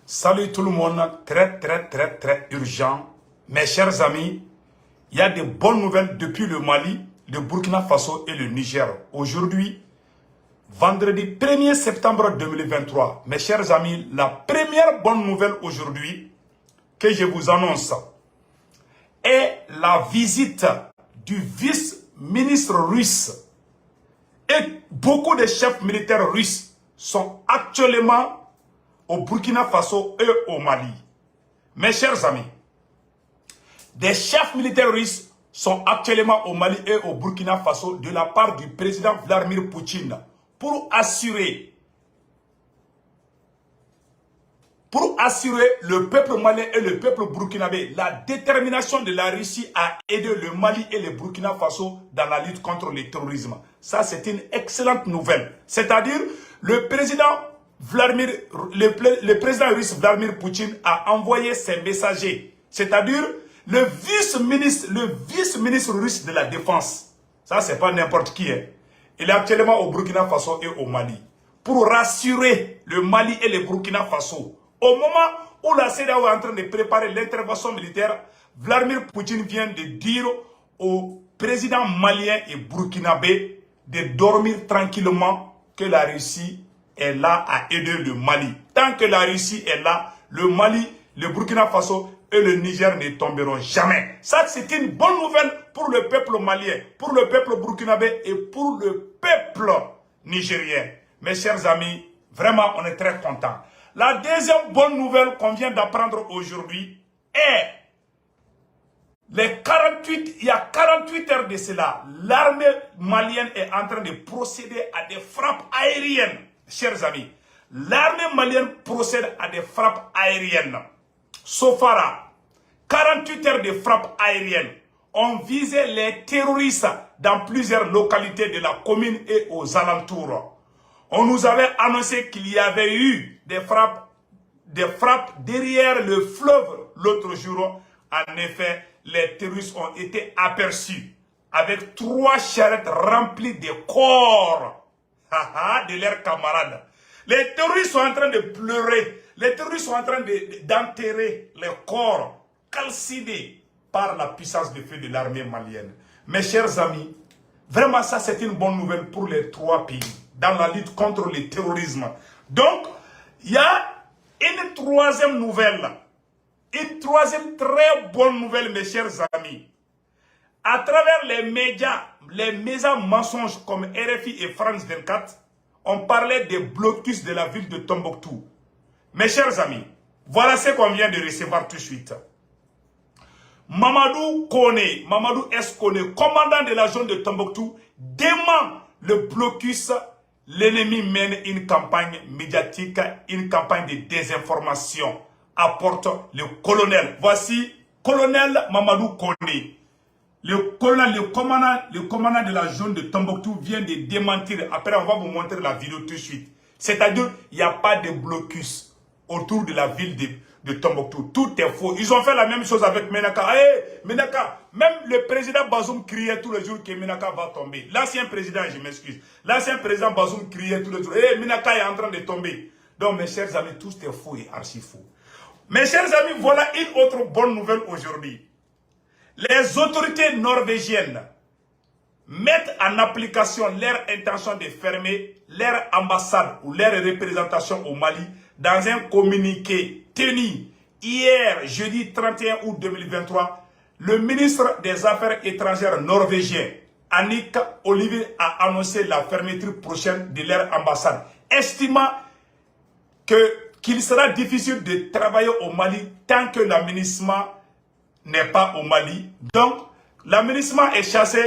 Salut tout le monde, très urgent. Mes chers amis, il y a de bonnes nouvelles depuis le Mali, le Burkina Faso et le Niger. Aujourd'hui, vendredi 1er septembre 2023, mes chers amis, la première bonne nouvelle aujourd'hui que je vous annonce est la visite du vice-ministre russe. Et beaucoup de chefs militaires russes sont actuellement au Burkina Faso et au Mali. Mes chers amis, des chefs militaires russes sont actuellement au Mali et au Burkina Faso de la part du président Vladimir Poutine pour assurer le peuple malien et le peuple burkinabé la détermination de la Russie à aider le Mali et le Burkina Faso dans la lutte contre le terrorisme. Ça, c'est une excellente nouvelle. C'est-à-dire, le président russe Vladimir Poutine a envoyé ses messagers, c'est-à-dire le vice-ministre russe de la Défense. Ça, c'est pas n'importe qui. Hein. Il est actuellement au Burkina Faso et au Mali pour rassurer le Mali et le Burkina Faso. Au moment où la CEDEAO est en train de préparer l'intervention militaire, Vladimir Poutine vient de dire au président malien et burkinabé de dormir tranquillement que la Russie est là à aider le Mali. Tant que la Russie est là, le Mali, le Burkina Faso et le Niger ne tomberont jamais. Ça, c'est une bonne nouvelle pour le peuple malien, pour le peuple burkinabé et pour le peuple nigérien. Mes chers amis, vraiment, on est très contents. La deuxième bonne nouvelle qu'on vient d'apprendre aujourd'hui est il y a 48 heures de cela, l'armée malienne est en train de procéder à des frappes aériennes. Chers amis, l'armée malienne procède à des frappes aériennes. Sofara, 48 heures de frappes aériennes ont visé les terroristes dans plusieurs localités de la commune et aux alentours. On nous avait annoncé qu'il y avait eu des frappes derrière le fleuve l'autre jour. En effet, les terroristes ont été aperçus avec 3 charrettes remplies de corps de leurs camarades. Les terroristes sont en train de pleurer. Les terroristes sont en train d'enterrer les corps calcinés par la puissance de feu de l'armée malienne. Mes chers amis, vraiment ça c'est une bonne nouvelle pour les 3 pays dans la lutte contre le terrorisme. Donc, il y a une troisième nouvelle. Une troisième très bonne nouvelle, mes chers amis. À travers les médias mensonges comme RFI et France 24, on parlait des blocus de la ville de Tombouctou. Mes chers amis, voilà ce qu'on vient de recevoir tout de suite. Mamadou S. Kone, commandant de la zone de Tombouctou, dément le blocus. L'ennemi mène une campagne médiatique, une campagne de désinformation, apporte le colonel. Voici colonel Mamadou Kone. Le commandant de la zone de Tombouctou vient de démentir. Après, on va vous montrer la vidéo tout de suite. C'est-à-dire, il n'y a pas de blocus autour de la ville de Tombouctou. Tout est faux. Ils ont fait la même chose avec Menaka. Hey, Menaka, même le président Bazoum criait tous les jours que Menaka va tomber. L'ancien président, je m'excuse. L'ancien président Bazoum criait tous les jours. Hey, Menaka est en train de tomber. Donc, mes chers amis, tout est faux et archi faux. Mes chers amis, voilà une autre bonne nouvelle aujourd'hui. Les autorités norvégiennes mettent en application leur intention de fermer leur ambassade ou leur représentation au Mali dans un communiqué tenu hier, jeudi 31 août 2023. Le ministre des Affaires étrangères norvégien, Annick Olivier, a annoncé la fermeture prochaine de leur ambassade, estimant qu'il sera difficile de travailler au Mali tant que l'aménagement n'est pas au Mali. Donc, l'aménagement est chassé.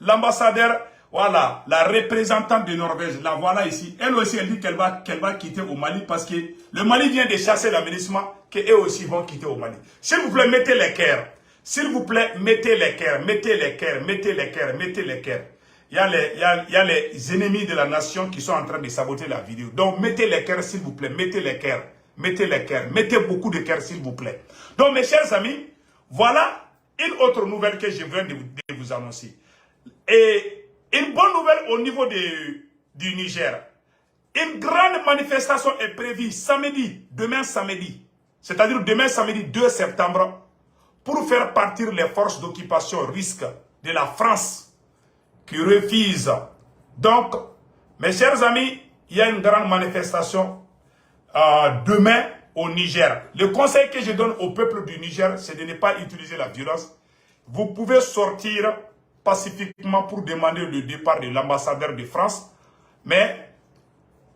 L'ambassadeur, voilà, la représentante de Norvège, la voilà ici. Elle aussi, elle dit qu'elle va quitter au Mali parce que le Mali vient de chasser l'aménagement, qu'eux aussi vont quitter au Mali. S'il vous plaît, mettez les cœurs. S'il vous plaît, mettez les cœurs, mettez les cœurs, mettez les cœurs, mettez les cœurs. Il y a les ennemis de la nation qui sont en train de saboter la vidéo. Donc, mettez les cœurs, s'il vous plaît, mettez les cœurs. Mettez les cœurs, mettez beaucoup de cœurs, s'il vous plaît. Donc, mes chers amis, voilà une autre nouvelle que je viens de vous annoncer. Et une bonne nouvelle au niveau du Niger. Une grande manifestation est prévue samedi, demain samedi, c'est-à-dire demain samedi 2 septembre, pour faire partir les forces d'occupation risque de la France qui refusent. Donc, mes chers amis, il y a une grande manifestation demain au Niger. Le conseil que je donne au peuple du Niger, c'est de ne pas utiliser la violence. Vous pouvez sortir pacifiquement pour demander le départ de l'ambassadeur de France, mais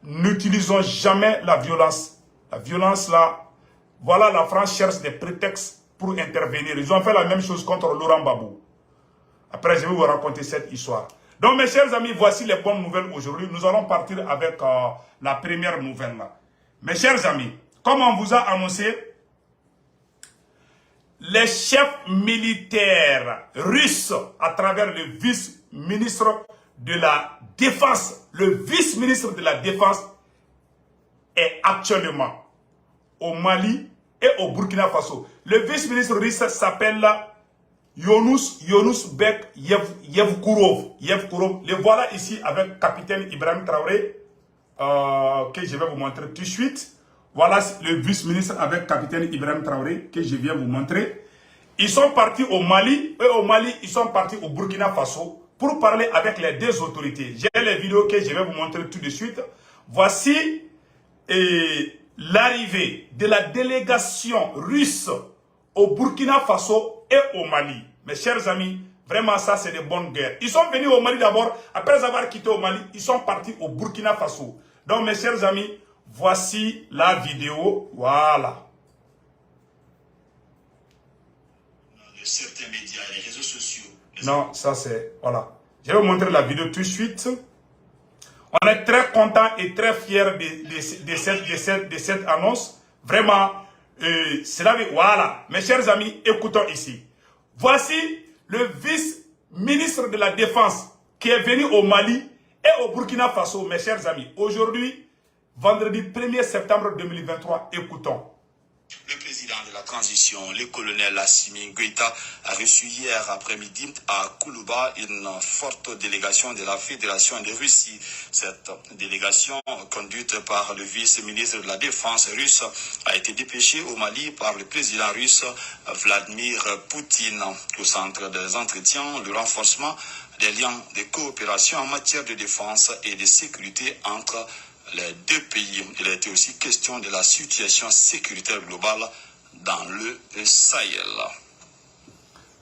n'utilisons jamais la violence. La violence là, voilà, la France cherche des prétextes pour intervenir. Ils ont fait la même chose contre Laurent Gbagbo. Après, je vais vous raconter cette histoire. Donc, mes chers amis, voici les bonnes nouvelles aujourd'hui. Nous allons partir avec la première nouvelle là. Mes chers amis, comme on vous a annoncé, les chefs militaires russes, à travers le vice-ministre de la Défense, le vice-ministre de la Défense est actuellement au Mali et au Burkina Faso. Le vice-ministre russe s'appelle Yunus Bek Yevkurov. Le voilà ici avec capitaine Ibrahim Traoré, que je vais vous montrer tout de suite. Voilà le vice-ministre avec capitaine Ibrahim Traoré que je viens vous montrer. Ils sont partis au Mali, et au Mali, ils sont partis au Burkina Faso pour parler avec les deux autorités. J'ai les vidéos que je vais vous montrer tout de suite. Voici l'arrivée de la délégation russe au Burkina Faso et au Mali. Mes chers amis, vraiment ça c'est de bonnes guerres. Ils sont venus au Mali d'abord, après avoir quitté au Mali, ils sont partis au Burkina Faso. Donc mes chers amis, voici la vidéo, voilà. De certains médias et les réseaux sociaux. Non, ça c'est, voilà. Je vais vous montrer la vidéo tout de suite. On est très content et très fiers de cette annonce. Vraiment, voilà. Mes chers amis, écoutons ici. Voici le vice-ministre de la Défense qui est venu au Mali et au Burkina Faso, mes chers amis. Aujourd'hui, vendredi 1er septembre 2023, écoutons. Le président de la transition, le colonel Assimi Goïta, a reçu hier après-midi à Koulouba une forte délégation de la Fédération de Russie. Cette délégation, conduite par le vice-ministre de la Défense russe, a été dépêchée au Mali par le président russe Vladimir Poutine. Au centre des entretiens, le renforcement des liens de coopération en matière de défense et de sécurité entre les deux pays. Il a été aussi question de la situation sécuritaire globale dans le Sahel.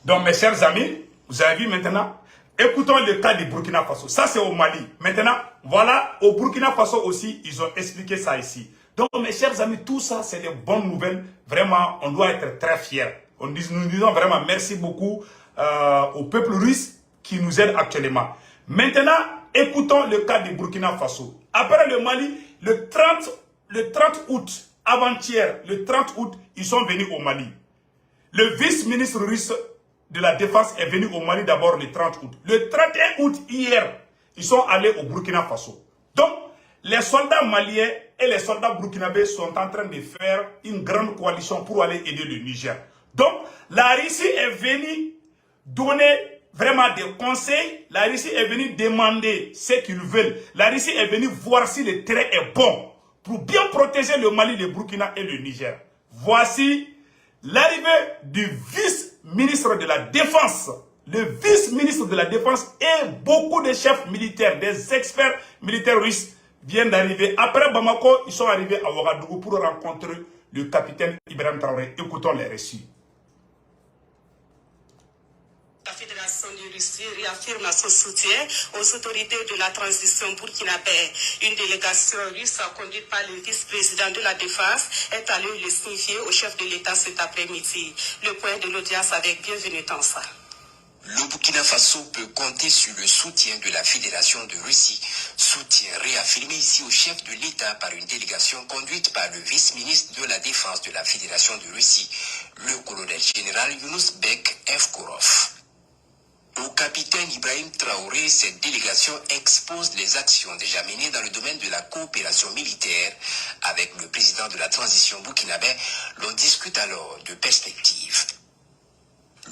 Donc mes chers amis, vous avez vu maintenant, écoutons le cas du Burkina Faso. Ça c'est au Mali. Maintenant, voilà, au Burkina Faso aussi, ils ont expliqué ça ici. Donc mes chers amis, tout ça c'est des bonnes nouvelles. Vraiment, on doit être très fiers. Nous disons vraiment merci beaucoup au peuple russe qui nous aide actuellement. Maintenant, écoutons le cas du Burkina Faso. Après le Mali, le 30 août, avant-hier, le 30 août, ils sont venus au Mali. Le vice-ministre russe de la Défense est venu au Mali d'abord le 30 août. Le 31 août, hier, ils sont allés au Burkina Faso. Donc, les soldats maliens et les soldats burkinabés sont en train de faire une grande coalition pour aller aider le Niger. Donc, la Russie est venue donner vraiment des conseils. La Russie est venue demander ce qu'ils veulent. La Russie est venue voir si le terrain est bon pour bien protéger le Mali, le Burkina et le Niger. Voici l'arrivée du vice-ministre de la Défense. Le vice-ministre de la Défense et beaucoup de chefs militaires, des experts militaires russes viennent d'arriver. Après Bamako, ils sont arrivés à Ouagadougou pour rencontrer le capitaine Ibrahim Traoré. Écoutons les récits. La Fédération de Russie réaffirme son soutien aux autorités de la transition burkinabé. Une délégation russe conduite par le vice-président de la Défense est allée le signifier au chef de l'État cet après-midi. Le point de l'audience avec Bienvenue Tansa. Le Burkina Faso peut compter sur le soutien de la Fédération de Russie. Soutien réaffirmé ici au chef de l'État par une délégation conduite par le vice-ministre de la Défense de la Fédération de Russie, le colonel général Yunus Bek Yevkurov. Au capitaine Ibrahim Traoré, cette délégation expose les actions déjà menées dans le domaine de la coopération militaire. Avec le président de la transition burkinabé, l'on discute alors de perspectives.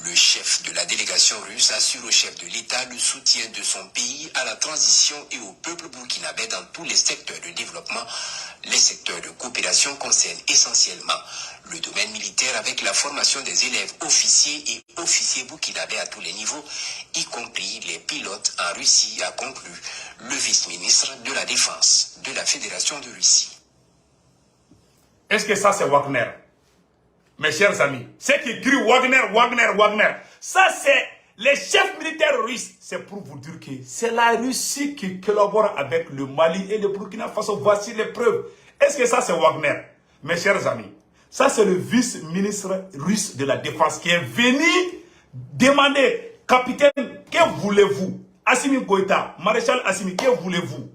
Le chef de la délégation russe assure au chef de l'État le soutien de son pays à la transition et au peuple burkinabé dans tous les secteurs de développement. Les secteurs de coopération concernent essentiellement le domaine militaire avec la formation des élèves officiers et officiers burkinabés à tous les niveaux, y compris les pilotes en Russie, a conclu le vice-ministre de la Défense de la Fédération de Russie. Est-ce que ça c'est Wagner? Mes chers amis, ceux qui crient Wagner, ça c'est les chefs militaires russes. C'est pour vous dire que c'est la Russie qui collabore avec le Mali et le Burkina Faso. Voici les preuves. Est-ce que ça c'est Wagner? Mes chers amis, ça c'est le vice-ministre russe de la Défense qui est venu demander, capitaine, que voulez-vous? Assimi Goïta, maréchal Assimi, que voulez-vous?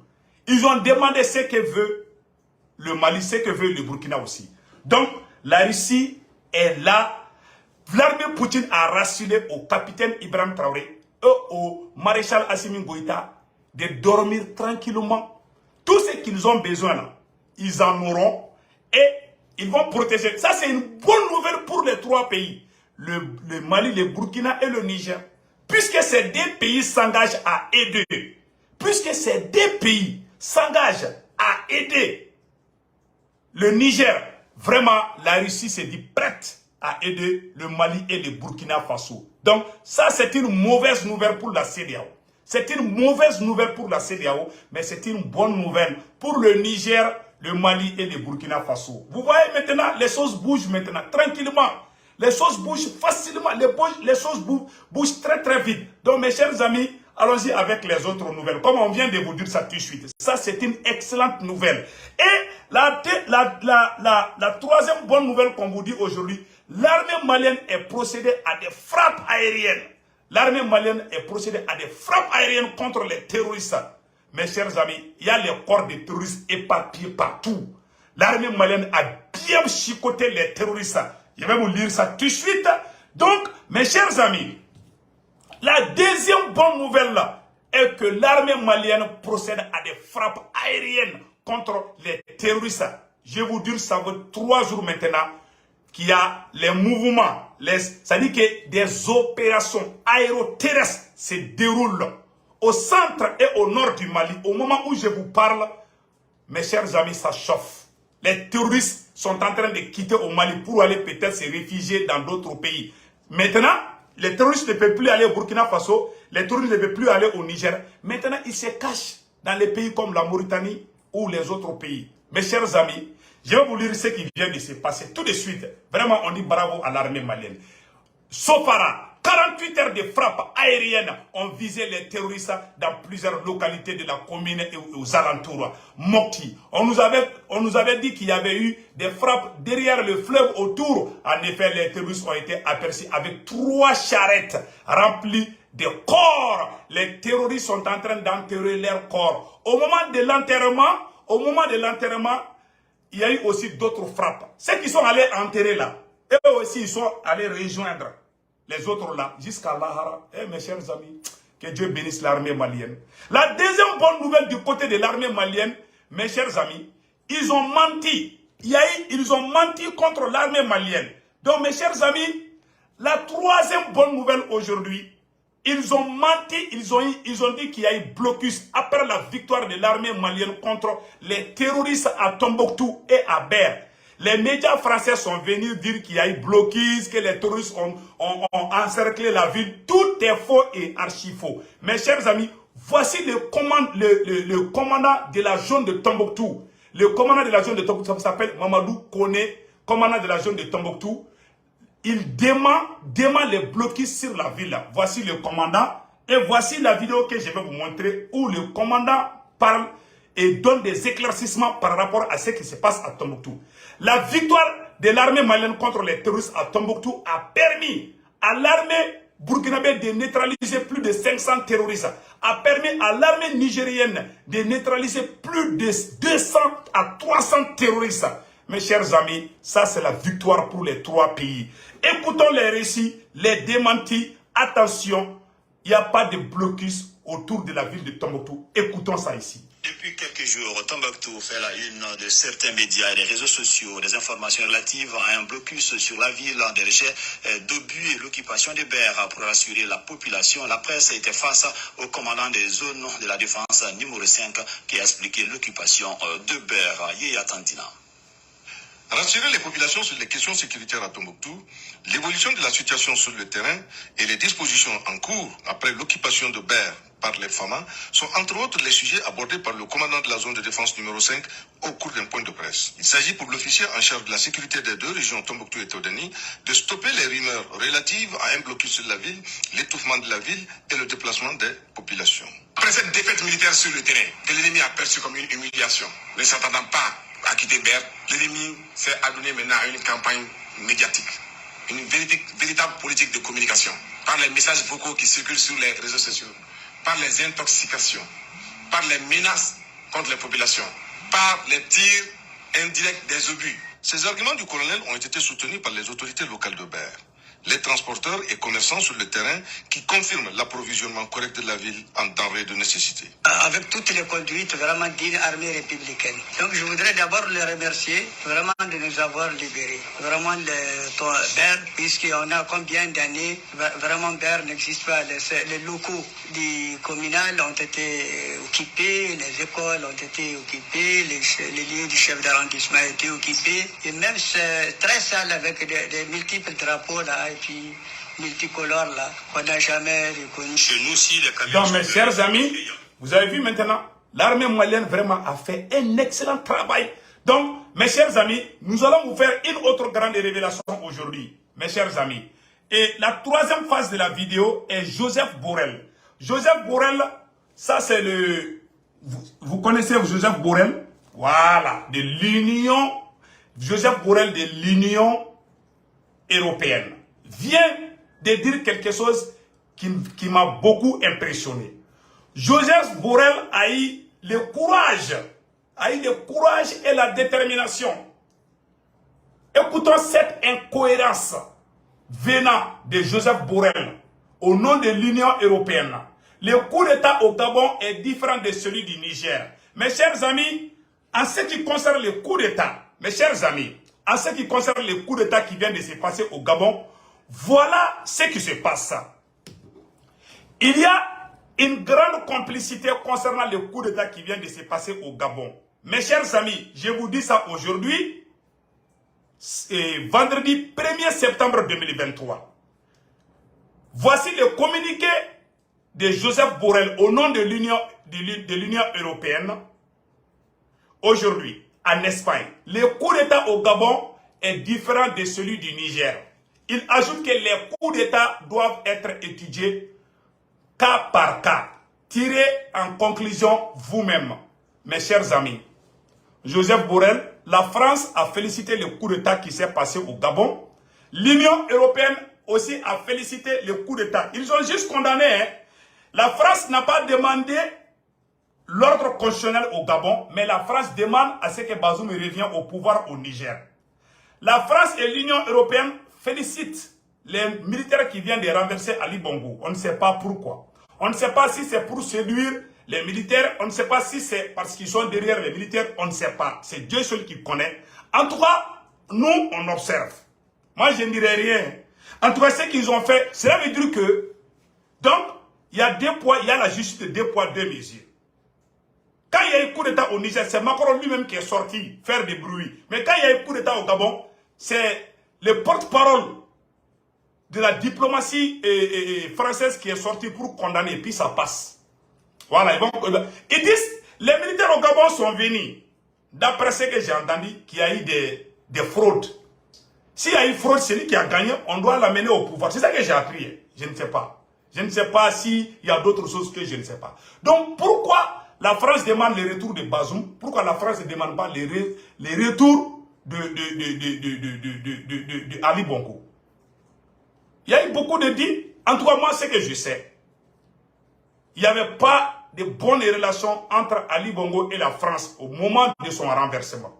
Ils ont demandé ce que veut le Mali, ce que veut le Burkina aussi. Donc, la Russie est là. Vladimir Poutine a rassuré au capitaine Ibrahim Traoré et au maréchal Assimi Goïta de dormir tranquillement. Tout ce qu'ils ont besoin, là, ils en auront et ils vont protéger. Ça, c'est une bonne nouvelle pour les trois pays. Le Mali, le Burkina et le Niger. Puisque ces deux pays s'engagent à aider. Puisque ces deux pays s'engagent à aider le Niger. Vraiment, la Russie s'est dit prête à aider le Mali et le Burkina Faso. Donc, ça, c'est une mauvaise nouvelle pour la CEDEAO. C'est une mauvaise nouvelle pour la CEDEAO, mais c'est une bonne nouvelle pour le Niger, le Mali et le Burkina Faso. Vous voyez maintenant, les choses bougent maintenant, tranquillement. Les choses bougent facilement, les choses bougent très très vite. Donc, mes chers amis, allons-y avec les autres nouvelles. Comme on vient de vous dire ça tout de suite. Ça, c'est une excellente nouvelle. Et la troisième bonne nouvelle qu'on vous dit aujourd'hui, l'armée malienne est procédée à des frappes aériennes. L'armée malienne est procédée à des frappes aériennes contre les terroristes. Mes chers amis, il y a les corps des terroristes éparpillés partout. L'armée malienne a bien chicoté les terroristes. Je vais vous lire ça tout de suite. Donc, mes chers amis, la deuxième bonne nouvelle là est que l'armée malienne procède à des frappes aériennes contre les terroristes. Je vais vous dire, ça fait 3 jours maintenant qu'il y a les mouvements, c'est-à-dire que des opérations aéroterrestres se déroulent au centre et au nord du Mali. Au moment où je vous parle, mes chers amis, ça chauffe. Les terroristes sont en train de quitter au Mali pour aller peut-être se réfugier dans d'autres pays. Maintenant, les terroristes ne peuvent plus aller au Burkina Faso, les terroristes ne peuvent plus aller au Niger. Maintenant, ils se cachent dans les pays comme la Mauritanie ou les autres pays. Mes chers amis, je vais vous lire ce qui vient de se passer tout de suite. Vraiment, on dit bravo à l'armée malienne. Sofara, 48 heures de frappes aériennes ont visé les terroristes dans plusieurs localités de la commune et aux alentours. Mokti, on nous avait dit qu'il y avait eu des frappes derrière le fleuve autour. En effet, les terroristes ont été aperçus avec 3 charrettes remplies de corps. Les terroristes sont en train d'enterrer leurs corps. Au moment de l'enterrement, il y a eu aussi d'autres frappes. Ceux qui sont allés enterrer là, eux aussi ils sont allés rejoindre les autres là, jusqu'à Lahara. Eh mes chers amis, que Dieu bénisse l'armée malienne. La deuxième bonne nouvelle du côté de l'armée malienne, mes chers amis, ils ont menti. Ils ont menti contre l'armée malienne. Donc mes chers amis, la troisième bonne nouvelle aujourd'hui, ils ont menti, ils ont dit qu'il y a eu blocus après la victoire de l'armée malienne contre les terroristes à Tombouctou et à Ber. Les médias français sont venus dire qu'il y a eu blocus, que les terroristes ont encerclé la ville. Tout est faux et archi faux. Mes chers amis, voici le commandant de la zone de Tombouctou. Le commandant de la zone de Tombouctou s'appelle Mamadou Koné, commandant de la zone de Tombouctou. Il demande les blocus sur la ville. Voici le commandant. Et voici la vidéo que je vais vous montrer où le commandant parle et donne des éclaircissements par rapport à ce qui se passe à Tombouctou. La victoire de l'armée malienne contre les terroristes à Tombouctou a permis à l'armée burkinabé de neutraliser plus de 500 terroristes, a permis à l'armée nigérienne de neutraliser plus de 200 à 300 terroristes. Mes chers amis, ça c'est la victoire pour les 3 pays. Écoutons les récits, les démentis. Attention, il n'y a pas de blocus autour de la ville de Tombouctou. Écoutons ça ici. Depuis quelques jours, Tombouctou fait la une de certains médias et des réseaux sociaux. Des informations relatives à un blocus sur la ville, des rejets d'obus et l'occupation des berres pour rassurer la population. La presse était face au commandant des zones de la défense numéro 5 qui a expliqué l'occupation de berres. Yéya Tandina. Rassurer les populations sur les questions sécuritaires à Tombouctou, l'évolution de la situation sur le terrain et les dispositions en cours après l'occupation de Ber par les FAMA sont entre autres les sujets abordés par le commandant de la zone de défense numéro 5 au cours d'un point de presse. Il s'agit pour l'officier en charge de la sécurité des deux régions Tombouctou et Todani de stopper les rumeurs relatives à un blocus sur la ville, l'étouffement de la ville et le déplacement des populations. Après cette défaite militaire sur le terrain, que l'ennemi a perçu comme une humiliation, ne s'attendant pas à quitter Ber, l'ennemi s'est adonné maintenant à une campagne médiatique, une véritable politique de communication, par les messages vocaux qui circulent sur les réseaux sociaux, par les intoxications, par les menaces contre les populations, par les tirs indirects des obus. Ces arguments du colonel ont été soutenus par les autorités locales de Ber, les transporteurs et commerçants sur le terrain qui confirment l'approvisionnement correct de la ville en denrées de nécessité. Avec toutes les conduites vraiment d'une armée républicaine. Donc je voudrais d'abord les remercier vraiment de nous avoir libérés. Vraiment Ber, puisqu'on a combien d'années, vraiment Ber n'existe pas. Les locaux du communal ont été occupés, les écoles ont été occupées, les lieux du chef d'arrondissement ont été occupés. Et même c'est très sale avec des multiples drapeaux là. Et puis multicolores là, qu'on n'a jamais reconnu. Chez nous aussi, les camions. Donc mes chers amis, vous avez vu maintenant, l'armée malienne vraiment a fait un excellent travail. Donc mes chers amis, nous allons vous faire une autre grande révélation aujourd'hui, mes chers amis. Et la troisième phase de la vidéo est Joseph Borrell. Joseph Borrell, ça c'est le... Vous connaissez Joseph Borrell? Voilà, de l'Union, Joseph Borrell de l'Union européenne. Vient de dire quelque chose qui m'a beaucoup impressionné. Joseph Borrell a eu le courage, et la détermination. Écoutons cette incohérence venant de Joseph Borrell au nom de l'Union européenne. Le coup d'État au Gabon est différent de celui du Niger. Mes chers amis, en ce qui concerne le coup d'État, mes chers amis, en ce qui concerne le coup d'État qui vient de se passer au Gabon, voilà ce qui se passe. Il y a une grande complicité concernant le coup d'État qui vient de se passer au Gabon. Mes chers amis, je vous dis ça aujourd'hui, vendredi 1er septembre 2023. Voici le communiqué de Joseph Borrell au nom de l'Union européenne. Aujourd'hui, en Espagne, le coup d'État au Gabon est différent de celui du Niger. Il ajoute que les coups d'État doivent être étudiés cas par cas. Tirez en conclusion vous-même, mes chers amis. Joseph Borrell, la France a félicité le coup d'État qui s'est passé au Gabon. L'Union européenne aussi a félicité le coup d'État. Ils ont juste condamné. Hein. La France n'a pas demandé l'ordre constitutionnel au Gabon, mais la France demande à ce que Bazoum revienne au pouvoir au Niger. La France et l'Union européenne félicitent les militaires qui viennent de renverser Ali Bongo. On ne sait pas pourquoi. On ne sait pas si c'est pour séduire les militaires. On ne sait pas si c'est parce qu'ils sont derrière les militaires. On ne sait pas. C'est Dieu seul qui connaît. En tout cas, nous, on observe. Moi, je ne dirais rien. En tout cas, ce qu'ils ont fait, cela veut dire que, donc, il y a deux poids, il y a la justice de deux poids, deux mesures. Quand il y a eu coup d'État au Niger, c'est Macron lui-même qui est sorti faire des bruits. Mais quand il y a eu coup d'État au Gabon, c'est le porte-parole de la diplomatie française qui est sorti pour condamner, et puis ça passe. Voilà, ils disent, les militaires au Gabon sont venus, d'après ce que j'ai entendu, qu'il y a eu des fraudes. S'il y a eu fraude, celui qui a gagné, on doit l'amener au pouvoir. C'est ça que j'ai appris, je ne sais pas. Je ne sais pas s'il y a d'autres choses que je ne sais pas. Donc, pourquoi la France demande le retour de Bazoum? Pourquoi la France ne demande pas les retours de Ali Bongo? Il y a eu beaucoup de dits. En tout cas, moi, ce que je sais, il n'y avait pas de bonnes relations entre Ali Bongo et la France au moment de son renversement.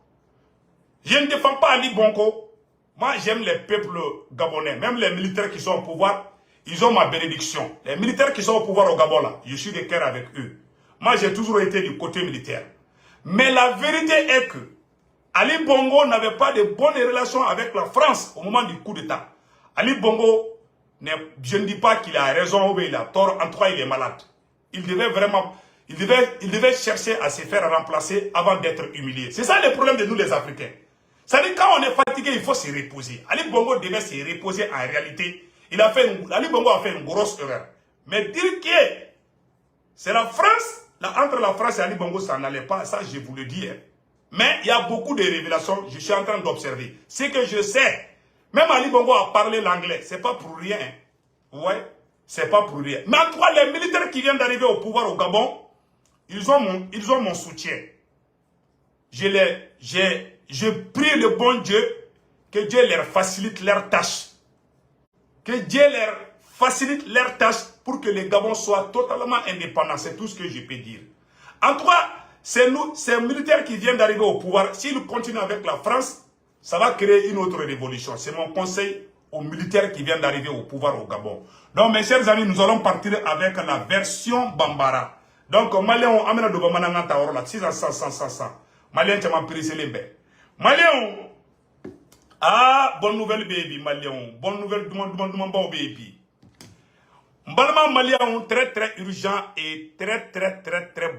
Je ne défends pas Ali Bongo. Moi, j'aime les peuples gabonais. Même les militaires qui sont au pouvoir, ils ont ma bénédiction. Les militaires qui sont au pouvoir au Gabon, là, je suis de cœur avec eux. Moi, j'ai toujours été du côté militaire. Mais la vérité est que Ali Bongo n'avait pas de bonnes relations avec la France au moment du coup d'État. Ali Bongo, je ne dis pas qu'il a raison ou il a tort, en tout cas, il est malade. Il devait vraiment, il devait chercher à se faire remplacer avant d'être humilié. C'est ça le problème de nous les Africains. C'est-à-dire quand on est fatigué, il faut se reposer. Ali Bongo devait se reposer en réalité. Ali Bongo a fait une grosse erreur. Mais dire que c'est la France, entre la France et Ali Bongo, ça n'allait pas, ça je vous le dis. Hein. Mais il y a beaucoup de révélations, je suis en train d'observer. Ce que je sais, même Ali Bongo a parlé l'anglais, c'est pas pour rien. Ouais, c'est pas pour rien. Mais en tout cas, les militaires qui viennent d'arriver au pouvoir au Gabon, ils ont mon soutien. Je prie le bon Dieu que Dieu leur facilite leurs tâches. Que Dieu leur facilite leurs tâches pour que le Gabon soit totalement indépendant. C'est tout ce que je peux dire. En tout cas, ces militaires qui viennent d'arriver au pouvoir, s'ils continuent avec la France, ça va créer une autre révolution. C'est mon conseil aux militaires qui viennent d'arriver au pouvoir au Gabon. Donc, mes chers amis, nous allons partir avec la version Bambara. Donc, Malien, on amène de Bamana Taorola, 600. Malien, tu m'as pris les bains. Malien, ah, bonne nouvelle, baby, Malien. Bonne nouvelle, demande, baby. Mbalma Malien, très urgent et très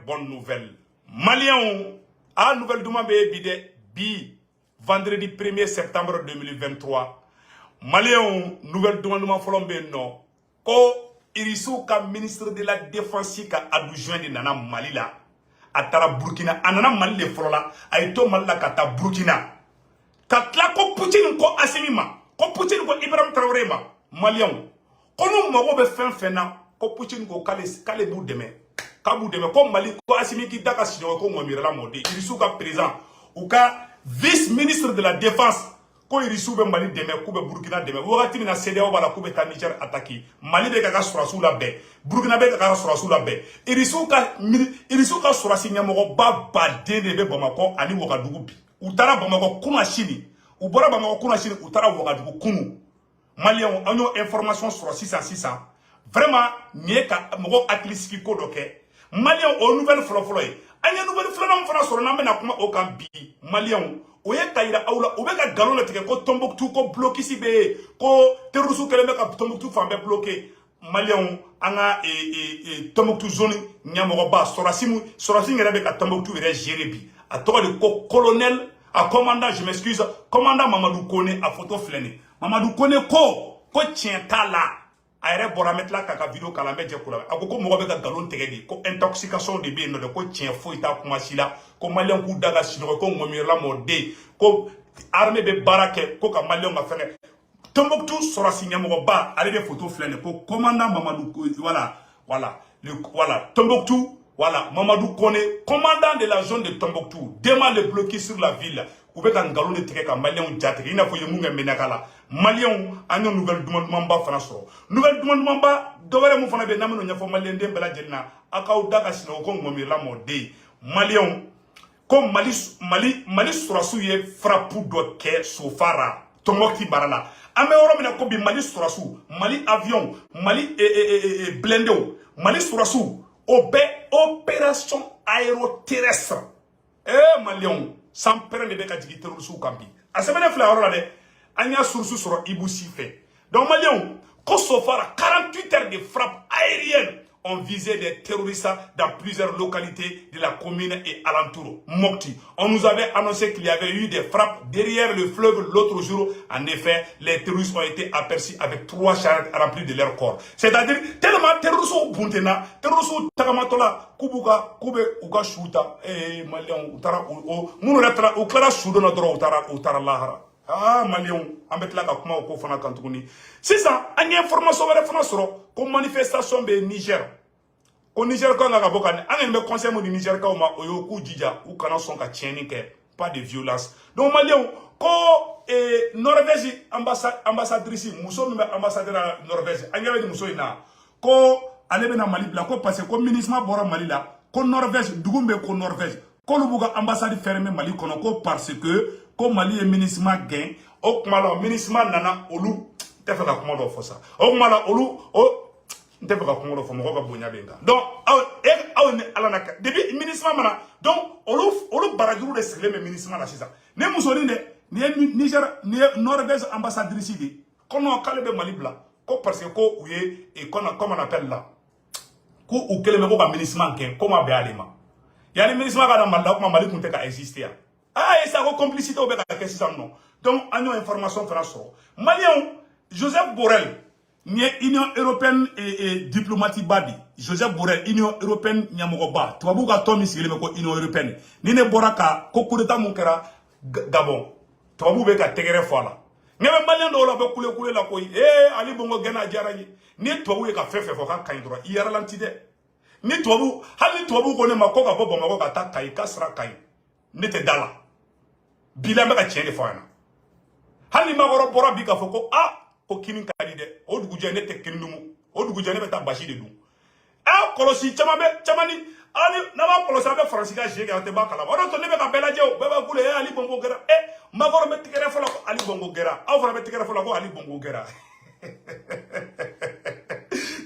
bonne nouvelle. Malien, ah, nouvelle demande, baby, vendredi 1er septembre 2023. Malien, nouvelle demande, Folombe, non. Ko Irisu ka ministre de la Défense ka adjoint de Nana Malila. Atara Burkina, Anana Mali Frola, Aito Malila kata Burkina. Katla ko Poutine ko Asimima, ko Poutine ko Ibrahim Traoré ma, Malien. Ko nous mago be fena, ko Poutine ko kale bou deme. Kabou deme, ko Mali ko Asimi ki daka sino ko Momirala Mode. Irisu ka président, ou ka vice-ministre de la Défense. Ko Irisu be Mali deme, ko be Burkina deme. Wogati mina CEDEAO bala ko be ta Niger attaqué. Mali be kaka surasu la be. Burkina be kaka surasu la be. Irisu ka surasi nyamogo ba de be Bamako ani Ouagadougou bi. Utara Bamako kuna chini. Ubora Bamako kuna chini utara Ouagadougou kunu. Malien anyo information sur 600. Vraiment nie ka mogo atlisiki ko doke. Malien o nouvelle flofloy. Anya nouvelle flofloy fana sur na mena kuma o kan bi. Malien Oye Kaira Aula, Obeka Galon le ko Tombouctou, ko bloqué si be, ko Teroussou Keleme ka Tombouctou fambe bloqué. Malion, Anga Tombouctou zone, Nyamoroba, Sorasimu Rebe ka Tombouctou ere Jérébi. A toi le colonel, à commandant, je m'excuse, commandant Mamadou Kone à photo flâné. Mamadou Kone ko tient là. Aere bora mettre la kaka vidéo kala medje kula akoko mo be ka galon tegedi ko intoxication de bien no ko tien fo ita kuma sila ko malien ku daga sino ko ngomira mode ko armée be barake ko ka malien ma fene Tombouctou sera signé mo ba ale de photo flene ko commandant Mamadou voilà Tombouctou voilà Mamadou Kone commandant de la zone de Tombouctou demande de bloquer sur la ville ou be ka galon de tege ka malien jatri ina fo yemunga menakala Malien, a une nouvelle demande mamba fanaso. Nouvelle demande mamba, devrait mon fanabe namino nyafo malien de bela jelna, akauda kasino ko ngomira mode. Malien, comme Mali surasouye frappou do ke sofara, tomokti barala. Ame oromina ko bi Mali surasou, Mali avion, Mali blendo, Mali surasou, opération aéroterrestre. Malien, sans perdre de beka digi terrorisou kambi. A semaine fla orala de Anya source sur Ibousi fait. Donc, Malion, Kosofara, 48 heures de frappe aérienne ont visé des terroristes dans plusieurs localités de la commune et alentour. Mokti. On nous avait annoncé qu'il y avait eu des frappes derrière le fleuve l'autre jour. En effet, les terroristes ont été aperçus avec 3 charrettes remplies de leur corps. C'est-à-dire, tellement terroristes au Buntena, terroristes au Tagamatola, Kubuka, Kube, Uga Shuta, Malion, Utara, Munuratra, Ukara Shudona Dro, Utara Lahara. Ah, Malion, ambetla ka kuma ko fana kantouni. C'est ça, a une information vers fana soro, comme manifestation be Niger. Au Niger, quand on a bokane, on a un conseil du Niger, quand on a oyoku djidja, ou quand on a pas de violence. Donc, Malion, quand Norvège, ambassadrice, Mousso, ambassadeur Norvège, on a dit Mousso, quand on a Mali, parce que le ministre Bora Mali, quand Norvège, Dougoumbe, quand Norvège, quand le ambassade fermée Mali, parce que, comme Mali est ministre gain, au Mala ministre nana olu, t'as fait la commande au fossa. Au Mala olu, n'te pas qu'on le fasse au bonya benga donc depuis ministre mana donc olu barajuru de sile mais ministre mana c'est ça ne musoni de ni Niger ni Norvège ambassadrice de kono kale be Mali bla ko parce que ko ouye et comme on appelle là ko ou kele me ko ka ministre manke ko ma be alima ya ni ministre ka da Mali ko Mali kunte ka exister ah et ça ko complicité au be ka kesi ça non donc agno information français Malien Joseph Borrell ni Union européenne et diplomatie badi Joseph Borrell Union européenne nyamogoba tubabu ka to mi sigile me ko Union européenne ni ne boraka ko coup d'état mon kera Gabon tubabu be ka tegere fola ngebe Malien do la be kule la koy Ali Bongo gena jaraji ni tubabu e ka fefe fo ka kan droit i ralanti de ni tubabu hali tubabu ko ne makoka bo mako ka ta kai kasra kai ni te dala bila me ka tiene fo na hali magoro bora bi ka fo ko ko kinin kadi de o dugu jene te kindumu o dugu jene beta bashi de dum kolosi chamani ali na ba kolosi be francis ga jege ate ba kala wala to ne be ka bela je be ba kule Ali Bongo gera magoro be tikere fo la ko Ali Bongo gera awra be tikere fo la ko Ali Bongo gera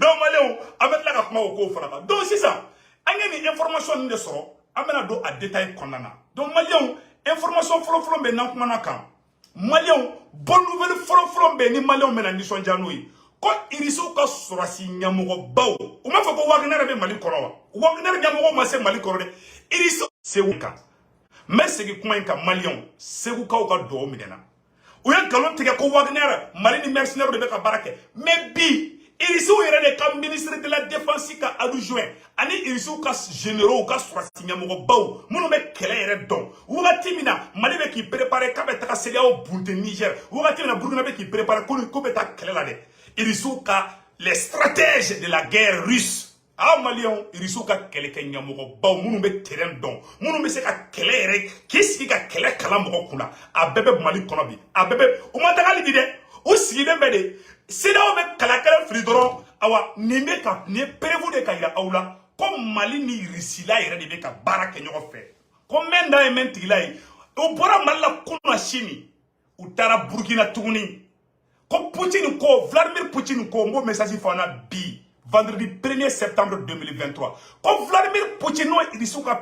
donc Malien avec la ka kuma ko fo la donc c'est ça angeni information ni de soro amena do a détail konana donc Malien information folo be nan kuma na kan Malien bonne nouvelle front be ni Malien mena ni sonjano yi ko iriso ka sorasi nyamugo bawo o ma fa ko Wagner be Mali kono wa Wagner nyamugo ma se Mali kono de iriso se wuka mais ce qui kuma inka Malien se wuka o ka do minena o ya galon tege ko Wagner Mali ni mercenaire de be ka barake mais bi iriso yere de ka ministre de la défense ka adjoint ani iriso ka généraux ka sorasi nyamugo bawo munu be kele yere don wugati mina Mali be ki préparer ka be ta selia o bunte Niger wugati mina Burkina be ki préparer ko be ta kele la de Irisuka, les stratèges de la guerre russe. Malien, Irisuka, quelqu'un qui a mon terrain don. Mon me se ka kele qu'est-ce qui a kele kalamoko kuna. A bébé Mali konobi. A bébé, ou m'entendez l'idée? Ou si il est bébé. C'est là où me kalakala fridoron. Awa, n'aimez ka, ne prévu de kaira aula. Comme Mali ni risila ira de beka barake nyoko fait. Comme menda et mentilai. Ou bora mala kuna chini. Ou tara Burkina Tuguni. Comme Poutine ko, Vladimir Poutine ko, mon message fana bi, vendredi 1er septembre 2023. Comme Vladimir Poutine no irisuka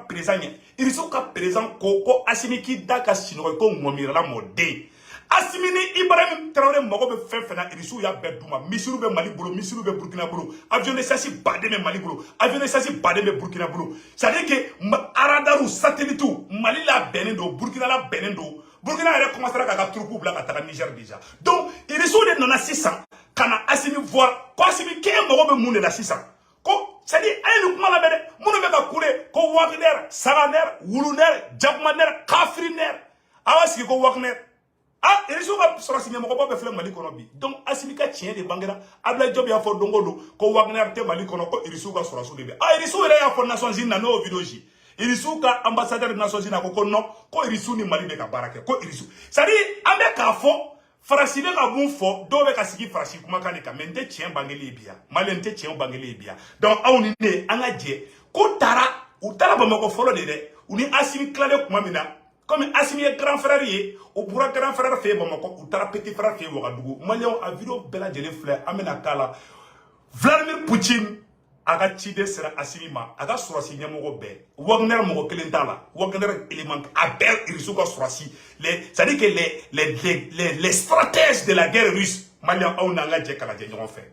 présent ko Assimi ki daka sinoy ko ngomira la mode. Assimi ni Ibrahim Traoré mogo be fefena irisu ya beduma, misiru be Mali bolo, misiru be Burkina bolo, avion de sasi bade me Mali bolo, avion de sasi bade me Burkina bolo. Ça veut dire que aradaru satellite Mali la benendo, Burkina la benendo. Burkina a commencé à trouper la Niger déjà. Donc, il est sur les non 600. Quand Assimi voir, quand Assimi qui est mort, il est 600. C'est-à-dire, il y a un peu de monde qui a coulé, comme Wagner, Saraner, Wuluner, Jabmaner, Kafriner. Ah, c'est que Wagner. Il est sur la sorcière, il n'y a pas de flemme Mali Konobi. Donc, Assimi qui tient des bangera, Abla Job ya for Dongolo, ko Wagner te Mali Konobi, il est sur la sorcière. Il est sur la for Nations Unies, no vidéo. Irisu ka ambassadeur de Nations Unies ko non ko irisu ni Mali be ka barake ko irisu ça dit ambe ka fo farasi be ka bon fo do be ka sigi farasi kuma kan ka mente tien bangeli bia Mali ente tien bangeli bia donc awni ne anga je ko tara ou tara ba mako folo de uni Assimi klale kuma mina comme Assimi est grand frère yé ou pour grand frère fait ba mako ou tara petit frère fait Ouagadougou Malien a vidéo bela de fleur amena kala Vladimir Poutine aga chide sera Assimi ma aga sorasi nyamogo be Wagner mogo kelentala Wagner élément abel irisuka sorasi ça dit que les stratèges de la guerre russe Malien on a la jekala je fait.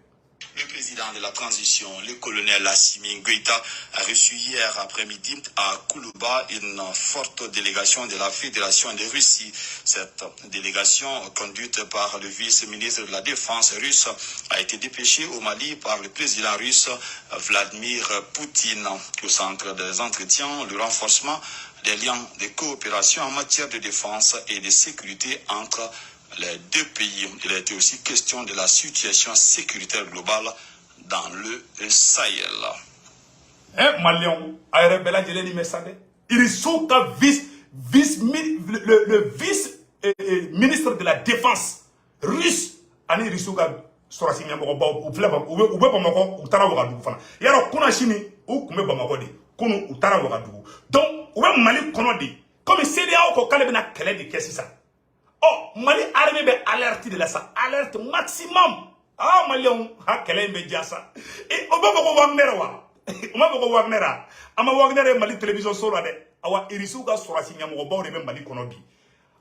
Le président de la transition, le colonel Assimi Goïta, a reçu hier après-midi à Koulouba une forte délégation de la Fédération de Russie. Cette délégation, conduite par le vice-ministre de la Défense russe, a été dépêchée au Mali par le président russe Vladimir Poutine. Au centre des entretiens, le renforcement des liens de coopération en matière de défense et de sécurité entre les deux pays. Il a été aussi question de la situation sécuritaire globale dans le Sahel. Malien, il est le vice-ministre de la Défense russe. Ani risuka sorasi nyambo ba ou fleba ou be bamako utara Ouagadougou fana. Yaro kuna chini ou kume bamako de kono utara Ouagadougou. Donc ou Mali kono de comme CDAO ko kale bena kele de kesi ça. Oh, Mali armée be alerte de la ça, alerte maximum. Ah, Malion, ha, Kelen Mediasa. Et on va voir Wagner. On va voir Wagner. Ama Wagner, Mali télévision sur de. Awa Irisuka sur la signe, mon bord de Mali Konobi.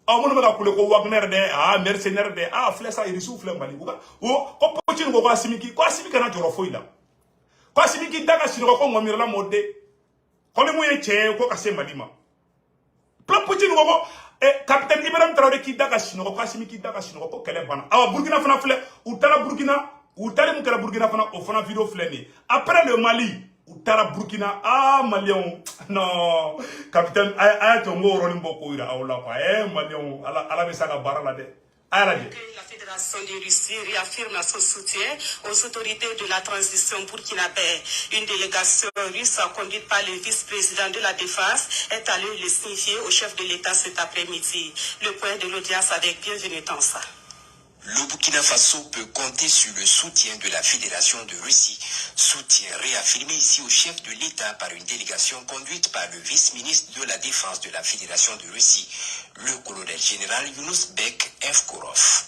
Ah, mon nom est Wagner de, ah, mercenaire de, ah, Flessa Irisu Flemali. Oh, comme Potin Goga Simiki, quoi Simiki na Jorofoila. Quoi Simiki Daga Sinoko, mon mirla mode. Quand mouye Che, quoi Kassé Malima. Plan Potin Gogo. Capitaine Ibrahim Traoré qui daga Sinoko, quoi Simiki daga Sinoko, qu'elle est bonne. Ah, Burkina Fana Flé, ou Tala Burkina, ou Tala Moukala Burkina Fana, au Fana vidéo Fléni. Après le Mali, ou Tala Burkina, ah, Malion, non, capitaine, aïe, ton mot, Rolimbo Kouira, ah, là, Malion, à la Messaga Baralade. La Fédération de Russie réaffirme son soutien aux autorités de la transition burkinabé. Une délégation russe conduite par le vice-président de la Défense est allée le signifier au chef de l'État cet après-midi. Le point de l'audience avec Bienvenue Tansa. Le Burkina Faso peut compter sur le soutien de la Fédération de Russie, soutien réaffirmé ici au chef de l'État par une délégation conduite par le vice-ministre de la Défense de la Fédération de Russie, le colonel général Yunus Bek Evkorov.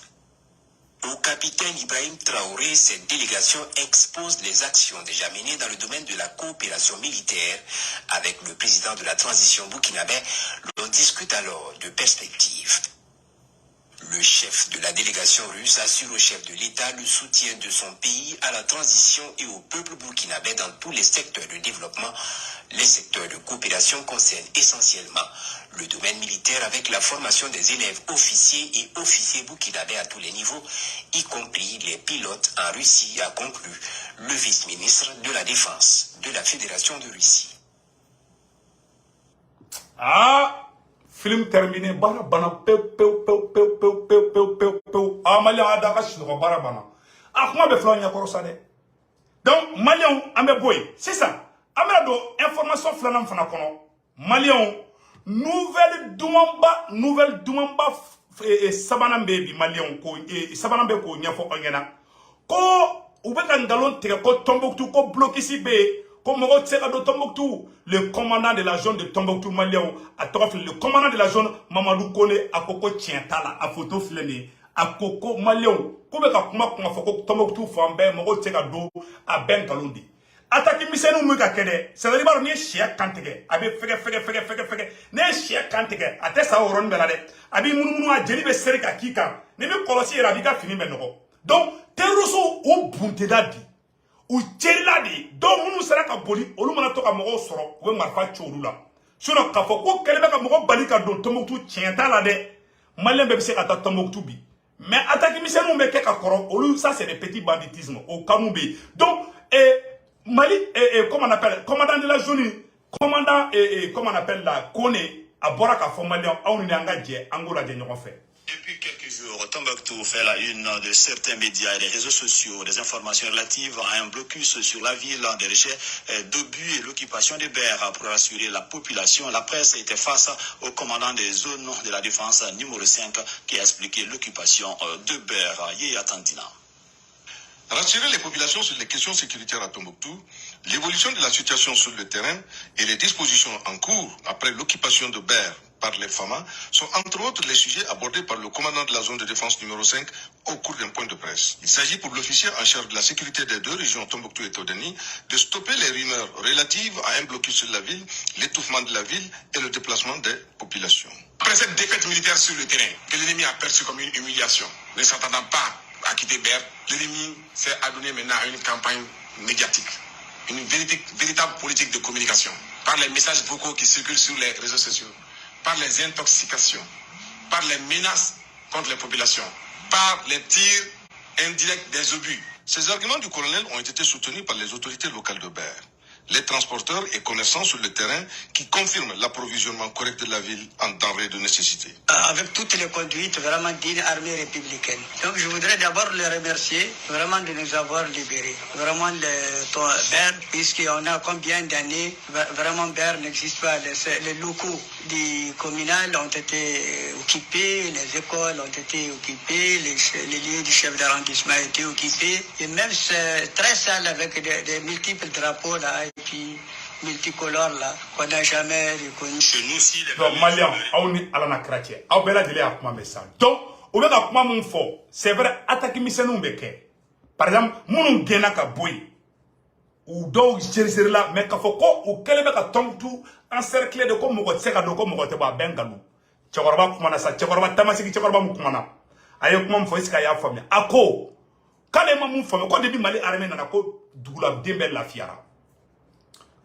Au capitaine Ibrahim Traoré, cette délégation expose les actions déjà menées dans le domaine de la coopération militaire avec le président de la transition burkinabé. L'on discute alors de perspectives. Le chef de la délégation russe assure au chef de l'État le soutien de son pays à la transition et au peuple burkinabé dans tous les secteurs de développement. Les secteurs de coopération concernent essentiellement le domaine militaire avec la formation des élèves officiers et officiers burkinabés à tous les niveaux, y compris les pilotes en Russie, a conclu le vice-ministre de la Défense de la Fédération de Russie. Ah! Film terminé, barabana, peu. Ah, Malion a daga chinois, barabana. Ah, comment be flan yakoro sade? Donc, Malion, ambe boy, c'est ça. Ambe do information flanam fana kono. Malion, nouvelle dumamba, sabanam baby, Malion, ko, sabanam be ko, nyafo onyena. Ko, oubeka ngalon teke, ko Tombouctou, ko bloqué si be. Comme de Tombouctou, le commandant de la zone de Tombouctou Malion, le commandant de la zone Mamadou Kone, à Koko Tientala, à photo flemmé, à Koko Malion, comme Tombouctou Fambé, Moro Tsegado, à Ben Kalondi. Attaque Missenou Muka Kede, c'est le libre ni chia Kantege, avec Fege, ne chia Kantege, à Tessa Oron Belade, avec Mounou à Djelibe Serika Kika, ne me colossi et Rabika fini Benoro. Donc, Teruso ou Buntedadi. Ou tcheladi donc nous sera ka boli olu mana to ka mogo soro we marfa chorula sino ka fo ko kelebe ka mogo bali ka don Tombouctou tienta la de malien be se ka ta Tombouctou bi mais attaque misenu be ke ka koro olu ça c'est des petits banditismes au Kanoubi donc Mali comment on appelle commandant de la zone commandant comment on appelle la Kone a bora ka fo malien on ni anga je angola de nyoko fait. Depuis quelques jours, Tombouctou fait la une de certains médias et des réseaux sociaux, des informations relatives à un blocus sur la ville, des rejets d'obus et l'occupation des berres pour rassurer la population. La presse était face au commandant des zones de la défense numéro 5 qui a expliqué l'occupation de berres. Yéya Tandina. Rassurer les populations sur les questions sécuritaires à Tombouctou, l'évolution de la situation sur le terrain et les dispositions en cours après l'occupation de Ber par les FAMA sont entre autres les sujets abordés par le commandant de la zone de défense numéro 5 au cours d'un point de presse. Il s'agit pour l'officier en charge de la sécurité des deux régions Tombouctou et Todani de stopper les rumeurs relatives à un blocus sur la ville, l'étouffement de la ville et le déplacement des populations. Après cette défaite militaire sur le terrain, que l'ennemi a perçu comme une humiliation, ne s'attendant pas à quitter Ber, l'ennemi s'est adonné maintenant à une campagne médiatique, une véritable politique de communication, par les messages vocaux qui circulent sur les réseaux sociaux, par les intoxications, par les menaces contre les populations, par les tirs indirects des obus. Ces arguments du colonel ont été soutenus par les autorités locales de Ber, les transporteurs et commerçants sur le terrain qui confirment l'approvisionnement correct de la ville en denrées de nécessité. Avec toutes les conduites vraiment d'une armée républicaine. Donc je voudrais d'abord les remercier vraiment de nous avoir libérés. Vraiment Ber, puisqu'on a combien d'années, vraiment Ber n'existe pas. Les locaux du communal ont été occupés, les écoles ont été occupées, les lieux du chef d'arrondissement ont été occupés. Et même c'est très sale avec des multiples drapeaux là. Et puis multicolores là qu'on n'a jamais reconnu. Chez nous aussi, les donc Maliens, on est à la craquée. Donc, on va dire mon fort. C'est vrai, attaque misenu beke. par exemple munun gena ka boy ou do jéréser là mais ka foko ou kelebe ka Tombouctou encerclé de ko mogo tseka do ko mogo te ba bengalu chekoroba kumana sa chekoroba tamasiki chekoroba mu kumana ayo kuma mfo iska ya famia ako kale ma mu famia ko debi Mali armée na ko dugula dembe la fiara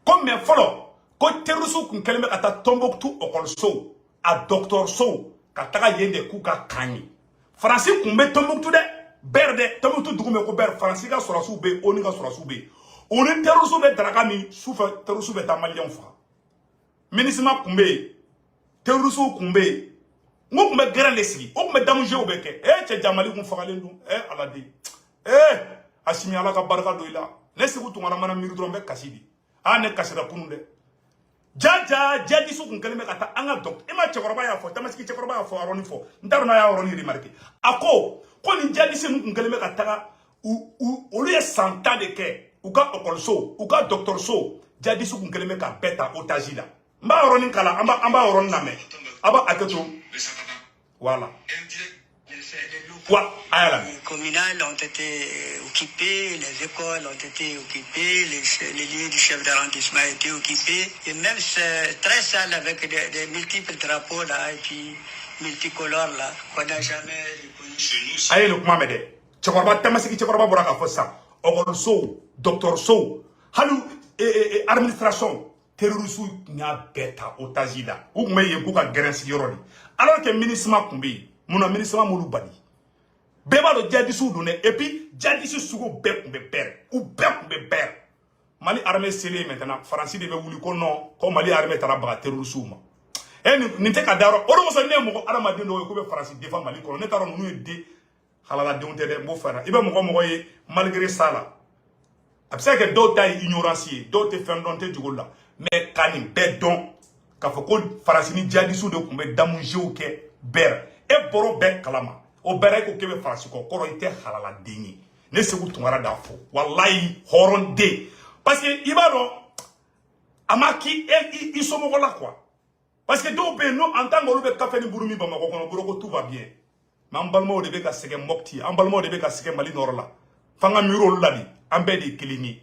comme mais folo ko terusu kun kelebe ka ta Tombouctou okolso a docteur so ka taga yende ku ka kanyi français kun be Tombouctou de berde Tombouctou dugume ko ber français ka sorasu be oni ka sorasu be oni terusu be draga mi soufa terusu be ta malien fa ministre kun be terusu kun be ngo kun be grand lesigi o kun be danger o be ke che jamali kun fagalen dun aladi asimi ala ka baraka do ila lesigu tungara mana miru dron be kasidi ne kasira kununde jaja jadi su kun keleme kata anga dok ima chekoroba ya fo tamasiki chekoroba ya fo aroni fo ndarona ya aroni remarque ako ko ni jadi se kun keleme kata o lieu santa de ke ou ka okolso ou ka docteur so jadi su kun keleme ka beta otajila mba aroni kala amba aroni na me aba aketo voilà Les communales ont été occupées, les écoles ont été occupées, les lieux du chef d'arrondissement ont été occupés. Et même c'est très sale avec des multiples drapeaux là et puis multicolores là qu'on n'a jamais reconnu chez nous. Aïe le kuma mede. Tchekorba tamasiki tchekorba boraka fossa. Ogol so, docteur so, halu administration terroriste nya beta otajida. Ou me yebuka gerensi yoroni. Alors que ministre kumbi, mon ministre mulu badi. Beba lo jadisu donné et puis jadisu sugo be père ou be père Mali armée scellée maintenant français de wuli ko non ko Mali armée tara ba terroriste ma ni te ka daro o do so ne mo arama de no ko be français défend Mali ko ne taro nu de halala de onte de mo fara ibe mo ye malgré ça là absent que d'autres taille ignorance d'autres fait donté du gola mais kani bedon ka fo ko français ni jadisu de ko be damunje o ke ber e boro be kalama o bere ko kebe farasi ko koro ite halala dengi ne segu tungara da fo wallahi horon de parce que ibaro amaki isomo ko la quoi parce que do be no en tant que be café ni burumi ba mako kono buroko tout va bien mais ambalmo de be ka sege mokti ambalmo de be ka sege Mali norla fanga muro ladi ambe de kilini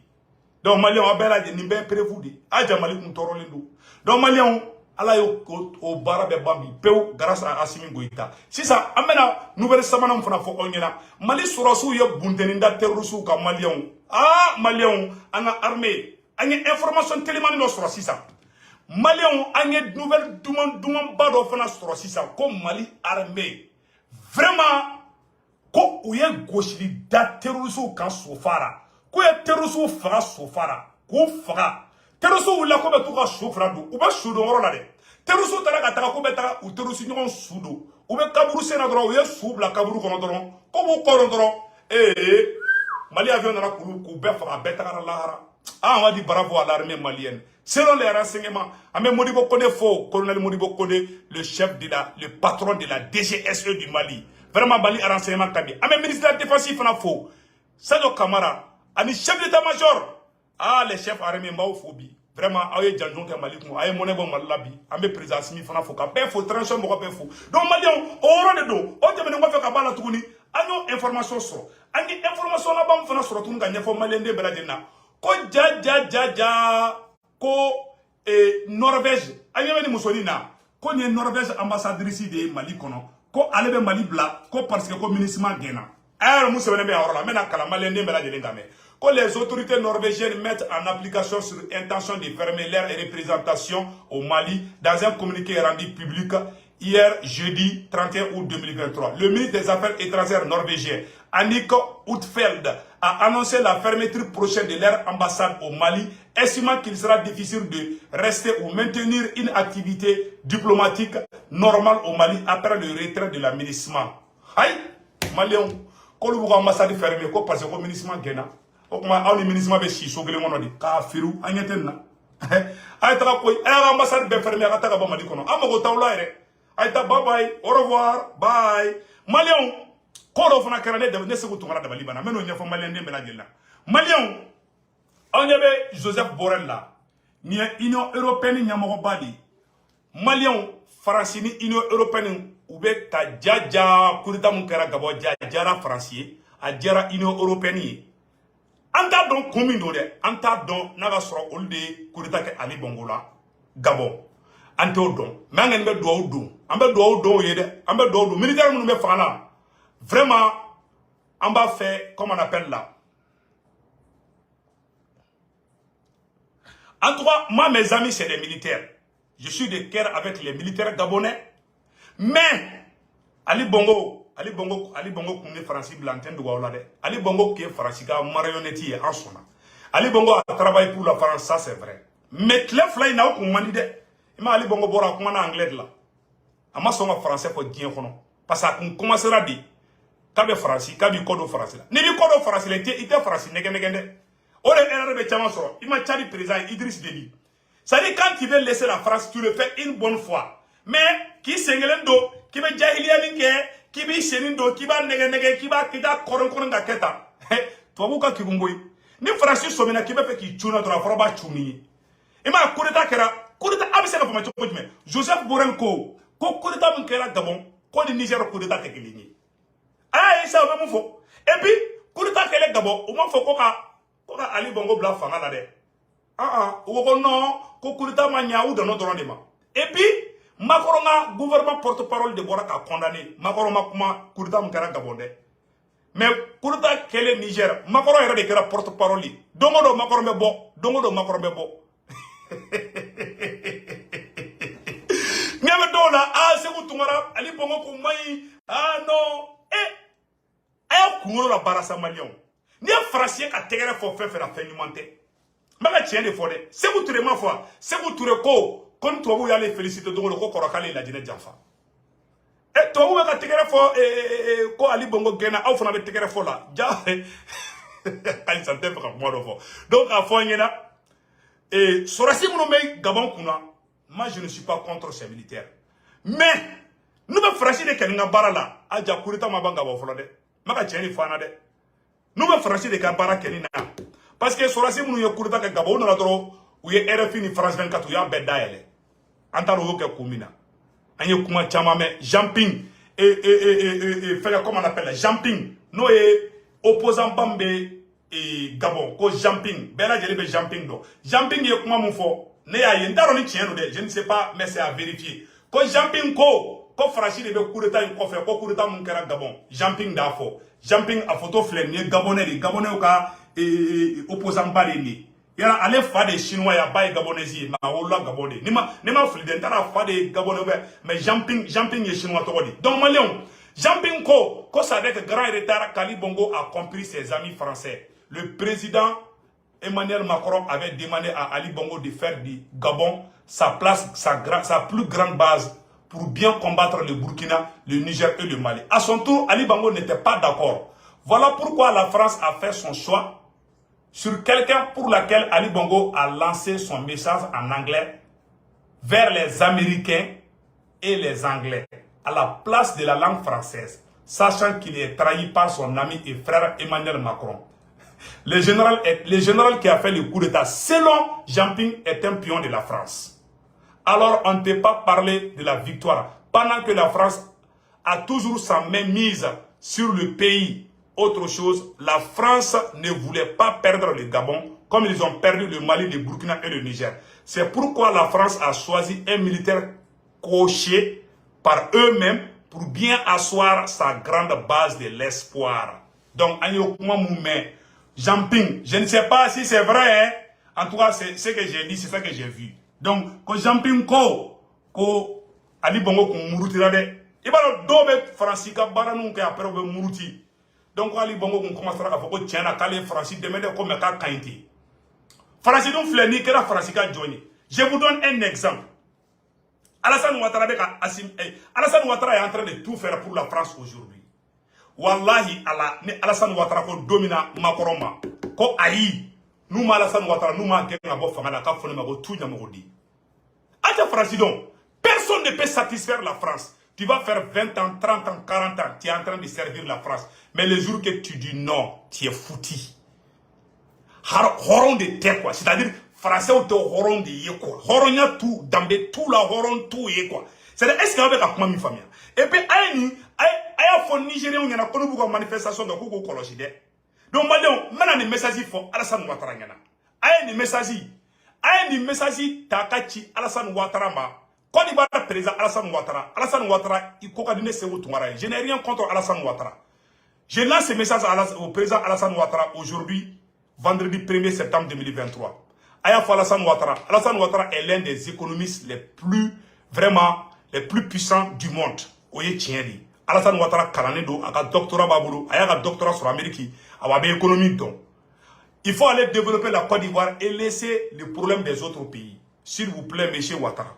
donc malien abela de nimbe prévu de aja Mali kun torole do donc malien ala yo o bara be bambi peu grâce à Assimi Goïta si ça amena nouvelle samana mfana fo onyena Mali surasu ye bunteninda terrorisme ka malien malien anga armée anga information tellement no sura sisa malien anga nouvelle duman bado fana sura sisa ko Mali armée vraiment ko uye gosili da terrorisme kan sofara ko ye terrorisme fara sofara ko fara terrorisme wala ko be to ka sofara do u ba sudo ngoro la de terrorisme tara ka taka ko be taka u terrorisme ngon sudo u be kaburu sena dro u ye subla kaburu kono dron ko bo kono dron Mali avion na kulu ku be fara be taka la hara on dit bravo à l'armée malienne selon les renseignements Amé Modibo Kone fo colonel Modibo Kone le chef de le patron de la DGSE du Mali vraiment Mali a renseignement tabi Amé ministre de la défense fana fo Sadio Kamara ani chef d'état-major les chefs armés maofobi vraiment aye janjon ke Mali ko aye moné bon malabi ambe président Assimi fana fo ka be fo transition mo ka be fo donc malien o ronde do o teme ngo fe ka bala tukuni anyo information so angi information la bam fana so tun ka nyefo malien de beladina ko ja ko Norvège anyo ni musolina ko ni Norvège ambassadrice de Mali kono ko alebe Mali bla ko parce que ko ministre gena muso be orla mena kala malien de beladina ngame que les autorités norvégiennes mettent en application sur intention de fermer leur représentation au Mali dans un communiqué rendu public hier jeudi 31 août 2023. Le ministre des Affaires étrangères norvégien Annick Huitfeldt a annoncé la fermeture prochaine de leur ambassade au Mali, estimant qu'il sera difficile de rester ou maintenir une activité diplomatique normale au Mali après le retrait de la MINUSMA. Aïe, Malien, quand l'ambassade fermée, parce que le MINUSMA gena. O kuma aw ni ministre be si so gele ngono di ka firu anyetenna ay ta ko ay ambassade be fermé ka ta ba Mali kono amago tawla ere ay ta bye bye au revoir bye malien ko do fana karane de ne segu tungara da Libana meno nyefo malien de bela jella malien on yebe Joseph Borrell la ni Union européenne nyamo badi malien France ni Union européenne ube ta jaja kurita mun kara gabo jajara français a djara Union européenne. Anta don commune de anta don naga soro ol de coup d'état ke Ali Bongo la Gabon. Anto don mangen be do do ambe do yede ambe do militaire mun be fala. Vraiment on va faire comme on appelle là. En tout cas, moi mes amis c'est des militaires. Je suis de cœur avec les militaires gabonais. Mais Ali Bongo comme Francis Blantin de Gaulade. Ali Bongo qui est Francis marionnette en son. Ali Bongo a travaillé pour la France, ça c'est vrai. Mais les fly n'a aucun manide. Il m'a Ali Bongo bora comme en anglais là. Ama son français pour dire qu'on parce qu'on commencera à dire qu'abe Francis, qu'abe code français là. Ni bi code français il était français negende. Ole erreur be chama soro. Il m'a chari président Idriss Déby. Ça dit quand tu veux laisser la France, tu le fais une bonne fois. Mais qui s'engelendo, qui veut jahilialinke, qui veut senindo, qui va nege, qui va kita koron ga keta. Toi vous ka kibumboy. Ni Francis somena qui veut faire qui tuna dans la froba chumi. Et ma kureta kera, kureta abise ka fama choko jme. Joseph Borenko, ko kureta mun kera Gabon, ko ni Niger kureta tekelini. Ah ça va fo. Et puis kureta kele Gabon, o ma fo ko ka Ali Bongo bla fanga la de. Ou non, ko kureta manya ou dans notre rendement. Et puis Macron a gouvernement porte-parole de Borak a condamné. Macron a kuma kureta mkara Gabonais. Mais kureta kele Niger, Macron era de kera porte-parole. Dongo do Macron be bo, dongo do Macron be bo. Nyame do la c'est vous tumara Ali Bongo ko mai non ayo kungolo la barasa malion. Ni français ka tegere fo fe la fin du monté. Maka tien de fo de. C'est vous touré ma foi. C'est vous touré ko kon to vous y aller féliciter donc le ko korokale la dine janfa. Et to vous ka tegere fo ko Ali Bongo gena au fona be tegere fo la. Ja ay santé fa mo do fo. Donc a fo ngena et sorasi mon me Gabon kuna. Moi je ne suis pas contre ces militaires. Mais nous me français de kelinga barala aja kurita mabanga bo fo de. Maka tien ni fana de. Nous me français de kabara kelina. Parce que sorasi mon yo kurita ke Gabon na tro ou ye RFI ni France 24 ya bedaele. Antaro ke kumina. Anye kuma chama me jumping et fait comment on appelle jumping. No e opposant Bambe et Gabon ko jumping. Bela jeli be jumping do. Jumping ye kuma mon fo. Ne ya ye ndaro ni tien de. Je ne sais pas mais c'est à vérifier. Ko jumping ko Franchi de be coup d'état ko fait ko coup d'état mon kera Gabon. Jumping da fo. Jumping a photo flemme ni Gabonais o ka opposant Balini. Yala ale fa de chinois ya bay Gabonais ma wala Gabonais. Nima flide ntara fa de Gabonais mais jumping ye chinois to di. Donc Malion, jumping ko ça avec grand retard qu'Ali Bongo a compris ses amis français. Le président Emmanuel Macron avait demandé à Ali Bongo de faire du Gabon sa plus grande base pour bien combattre le Burkina, le Niger et le Mali. À son tour, Ali Bongo n'était pas d'accord. Voilà pourquoi la France a fait son choix sur quelqu'un pour lequel Ali Bongo a lancé son message en anglais vers les Américains et les Anglais, à la place de la langue française, sachant qu'il est trahi par son ami et frère Emmanuel Macron. Le général qui a fait le coup d'état, selon Jean-Ping, est un pion de la France. Alors on ne peut pas parler de la victoire, pendant que la France a toujours sa main mise sur le pays. Autre chose, la France ne voulait pas perdre le Gabon, comme ils ont perdu le Mali, le Burkina et le Niger. C'est pourquoi la France a choisi un militaire coché par eux-mêmes pour bien asseoir sa grande base de l'espoir. Donc, Jean-Ping, je ne sais pas si c'est vrai, hein? En tout cas, c'est ce que j'ai dit, c'est ça que j'ai vu. Donc, quand Jean-Ping ko Ali Bongo ko muruti la de, ibalo dobe Fransika baranu ke après be muruti. Donc Ali Bongo ko commencera à faire ko tiana kale Francis demande ko me ka kainti. Francis dum fleni kera Fransika Johnny. Je vous donne un exemple. Alassane Ouattara Alassane Ouattara est en train de tout faire pour la France aujourd'hui. Wallahi Alassane Ouattara ko domina Makoroma ko ayi nous Alassane Ouattara nous ma kenga bo fanga ka fone ma ko tunya mo di. Aja Francidon, personne ne peut satisfaire la France. Tu vas faire 20 ans, 30 ans, 40 ans, tu es en train de servir la France. Mais le jour que tu dis non, tu es foutu. Horon de terre quoi, c'est-à-dire français ou te horon de yé quoi. Horonya tout, dambe tout la horon tout yé quoi. C'est-à-dire est-ce qu'il y a avec la famille? Et puis, aya fo Nigériens ngana kono bu ko manifestation de ko kolosi de. Donc Maliens, mana ni message fo Alassane Ouattara ngana. Aya ni message takachi Alassane Ouattara ma. Côte d'Ivoire président Alassane Ouattara. Alassane Ouattara, il kokadine se Ouattara. Je n'ai rien contre Alassane Ouattara. Je lance ce message au président Alassane Ouattara aujourd'hui, vendredi 1er septembre 2023. Aya fo Alassane Ouattara. Alassane Ouattara est l'un des économistes les plus puissants du monde. Oye tieni. Alassane Ouattara kalanedo, aka doctorat babulu, aya doctorat sur l'Amérique, awabe économie donc. Il faut aller développer la Côte d'Ivoire et laisser les problèmes des autres pays. S'il vous plaît, monsieur Ouattara.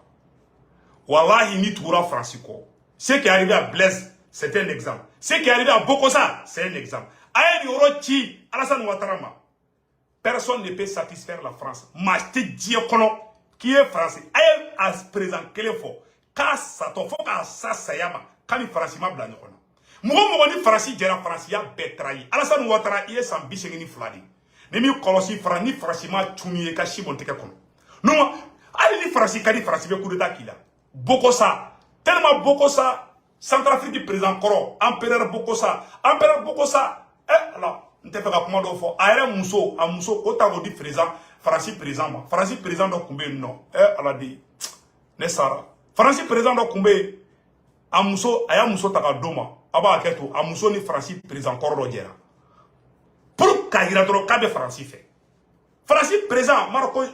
Wallahi ni toura Francisco. Ce qui est arrivé à Blaise, c'est un exemple. Ce qui est arrivé à Bokosa, c'est un exemple. Aya ni orochi, Alassane Ouattara ma. Personne ne peut satisfaire la France. Machte Diekono, qui est français. Aya a présent quel est fort. Car ça te faut qu'à ça sayama. Quand il France m'a blané. Moi, ni France, j'ai la France, il y a bétrahi. Alassane Ouattara, il est sans biche ni fladi. Nemi kolosi France, ni France m'a tchoumi et kachi monteke kono. Non, allez ni France, kadi France, be coup d'état qu'il a. Bokosa, tellement Bokosa, Centrafrique du président Koro, Empereur Bokosa, alors, on te fait comment on fait. Aère Mousso, autant dit présent, France président, donc combien non. Elle a dit, Nessara. France président donc combien. Amuso, aya Mousso Takadoma, Aba Aketo, Amuso ni France président Koro Lodjera. Pour qu'il a trop de France fait. France président, Marco